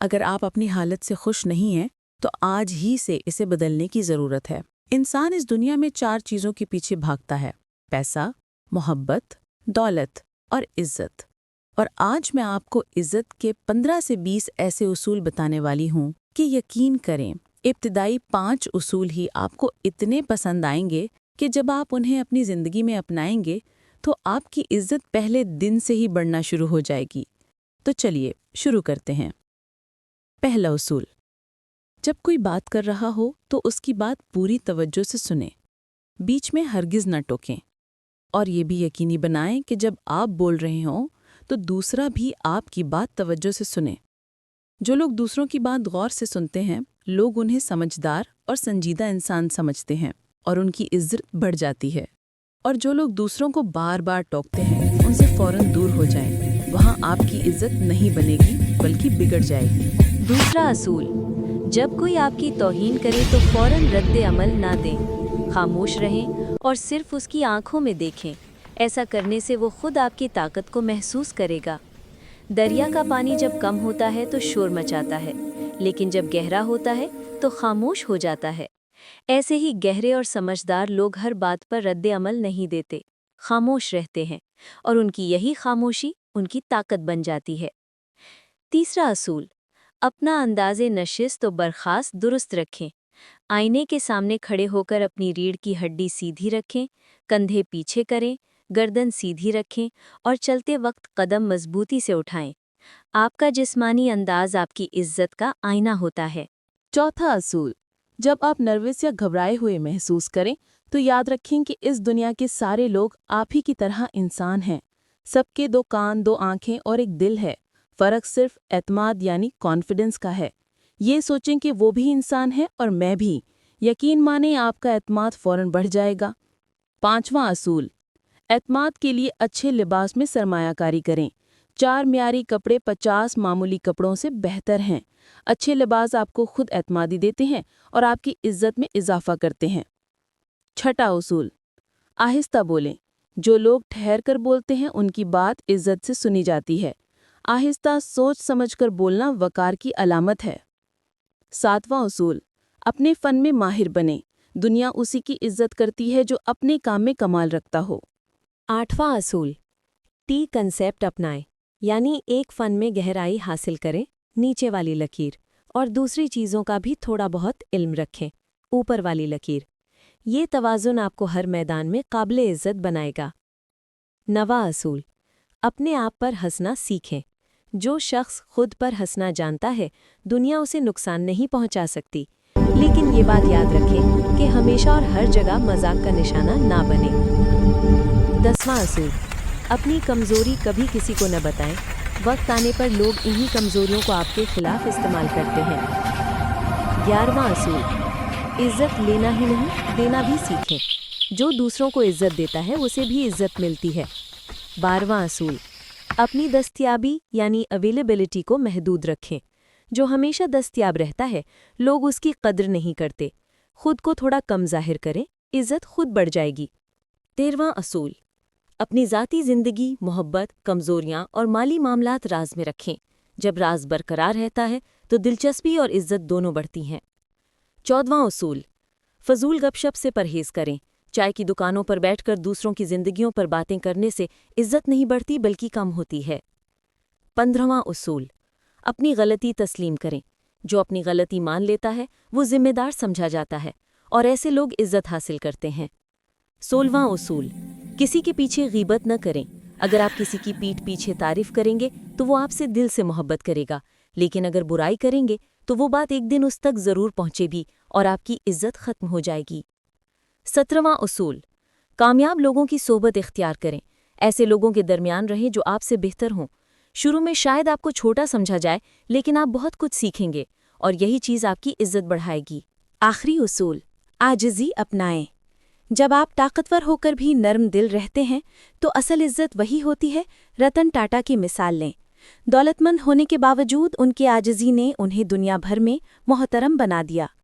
اگر آپ اپنی حالت سے خوش نہیں ہیں تو آج ہی سے اسے بدلنے کی ضرورت ہے۔ انسان اس دنیا میں 4 چیزوں کے پیچھے بھاگتا ہے: پیسہ، محبت، دولت اور عزت۔ اور آج میں آپ کو عزت کے 15 سے 20 ایسے اصول بتانے والی ہوں کہ یقین کریں ابتدائی 5 اصول ہی آپ کو اتنے پسند آئیں گے کہ جب آپ انہیں اپنی زندگی میں اپنائیں گے تو آپ کی عزت پہلے دن سے ہی بڑھنا شروع ہو جائے گی۔ تو چلیے شروع کرتے ہیں۔ پہلا اصول: جب کوئی بات کر رہا ہو تو اس کی بات پوری توجہ سے سنیں، بیچ میں ہرگز نہ ٹوکیں، اور یہ بھی یقینی بنائیں کہ جب آپ بول رہے ہوں تو دوسرا بھی آپ کی بات توجہ سے سنیں۔ جو لوگ دوسروں کی بات غور سے سنتے ہیں، لوگ انہیں سمجھدار اور سنجیدہ انسان سمجھتے ہیں اور ان کی عزت بڑھ جاتی ہے۔ اور جو لوگ دوسروں کو بار بار ٹوکتے ہیں، ان سے فوراً دور ہو جائیں، وہاں آپ کی عزت نہیں بنے گی بلکہ بگڑ جائے گی۔ دوسرا اصول: جب کوئی آپ کی توہین کرے تو فوراً رد عمل نہ دیں، خاموش رہیں اور صرف اس کی آنکھوں میں دیکھیں۔ ایسا کرنے سے وہ خود آپ کی طاقت کو محسوس کرے گا۔ دریا کا پانی جب کم ہوتا ہے تو شور مچاتا ہے، لیکن جب گہرا ہوتا ہے تو خاموش ہو جاتا ہے۔ ایسے ہی گہرے اور سمجھدار لوگ ہر بات پر رد عمل نہیں دیتے، خاموش رہتے ہیں، اور ان کی یہی خاموشی ان کی طاقت بن جاتی ہے۔ تیسرا اصول: اپنا انداز نشست و برخاست درست رکھیں۔ آئینے کے سامنے کھڑے ہو کر اپنی ریڑھ کی ہڈی سیدھی رکھیں، کندھے پیچھے کریں، گردن سیدھی رکھیں اور چلتے وقت قدم مضبوطی سے اٹھائیں۔ آپ کا جسمانی انداز آپ کی عزت کا آئینہ ہوتا ہے۔ چوتھا اصول: جب آپ نروس یا گھبرائے ہوئے محسوس کریں تو یاد رکھیں کہ اس دنیا کے سارے لوگ آپ ہی کی طرح انسان ہیں۔ سب کے 2 کان، 2 آنکھیں اور ایک دل ہے، فرق صرف اعتماد یعنی کانفیڈنس کا ہے۔ یہ سوچیں کہ وہ بھی انسان ہے اور میں بھی، یقین مانیں آپ کا اعتماد فوراً بڑھ جائے گا۔ پانچواں اصول: اعتماد کے لیے اچھے لباس میں سرمایہ کاری کریں۔ 4 معیاری کپڑے 50 معمولی کپڑوں سے بہتر ہیں۔ اچھے لباس آپ کو خود اعتمادی دیتے ہیں اور آپ کی عزت میں اضافہ کرتے ہیں۔ چھٹا اصول: آہستہ بولیں۔ جو لوگ ٹھہر کر بولتے ہیں ان کی بات عزت سے سنی جاتی ہے۔ آہستہ سوچ سمجھ کر بولنا وقار کی علامت ہے۔ 7واں اصول: اپنے فن میں ماہر بنیں۔ دنیا اسی کی عزت کرتی ہے جو اپنے کام میں کمال رکھتا ہو۔ 8واں اصول: ٹی کنسیپٹ اپنائیں، یعنی ایک فن میں گہرائی حاصل کریں، نیچے والی لکیر، اور دوسری چیزوں کا بھی تھوڑا بہت علم رکھیں، اوپر والی لکیر۔ یہ توازن آپ کو ہر میدان میں قابل عزت بنائے گا۔ 9واں اصول: اپنے آپ پر ہنسنا سیکھیں۔ جو شخص خود پر ہنسنا جانتا ہے، دنیا اسے نقصان نہیں پہنچا سکتی، لیکن یہ بات یاد رکھیں کہ ہمیشہ اور ہر جگہ مذاق کا نشانہ نہ بنیں۔ 10واں اصول: اپنی کمزوری کبھی کسی کو نہ بتائیں، وقت آنے پر لوگ انہی کمزوریوں کو آپ کے خلاف استعمال کرتے ہیں۔ 11واں اصول: عزت لینا ہی نہیں، دینا بھی سیکھیں۔ جو دوسروں کو عزت دیتا ہے اسے بھی عزت ملتی ہے۔ 12واں اصول: اپنی دستیابی یعنی اویلیبلٹی کو محدود رکھیں۔ جو ہمیشہ دستیاب رہتا ہے، لوگ اس کی قدر نہیں کرتے۔ خود کو تھوڑا کم ظاہر کریں، عزت خود بڑھ جائے گی۔ 13واں اصول: اپنی ذاتی زندگی، محبت، کمزوریاں اور مالی معاملات راز میں رکھیں۔ جب راز برقرار رہتا ہے تو دلچسپی اور عزت دونوں بڑھتی ہیں۔ 14واں اصول: فضول گپ شپ سے پرہیز کریں۔ چائے کی دکانوں پر بیٹھ کر دوسروں کی زندگیوں پر باتیں کرنے سے عزت نہیں بڑھتی بلکہ کم ہوتی ہے۔ 15واں اصول: اپنی غلطی تسلیم کریں۔ جو اپنی غلطی مان لیتا ہے وہ ذمہ دار سمجھا جاتا ہے، اور ایسے لوگ عزت حاصل کرتے ہیں۔ 16واں اصول: کسی کے پیچھے غیبت نہ کریں۔ اگر آپ کسی کی پیٹھ پیچھے تعریف کریں گے تو وہ آپ سے دل سے محبت کرے گا، لیکن اگر برائی کریں گے تو وہ بات ایک دن اس تک ضرور پہنچے گی اور آپ کی عزت ختم ہو جائے گی۔ 17واں اصول: کامیاب لوگوں کی صحبت اختیار کریں۔ ایسے لوگوں کے درمیان رہیں جو آپ سے بہتر ہوں۔ شروع میں شاید آپ کو چھوٹا سمجھا جائے، لیکن آپ بہت کچھ سیکھیں گے اور یہی چیز آپ کی عزت بڑھائے گی۔ آخری اصول: عاجزی اپنائیں۔ جب آپ طاقتور ہو کر بھی نرم دل رہتے ہیں تو اصل عزت وہی ہوتی ہے۔ رتن ٹاٹا کی مثال لیں۔ دولت مند ہونے کے باوجود ان کی عاجزی نے انہیں دنیا بھر میں محترم بنا دیا۔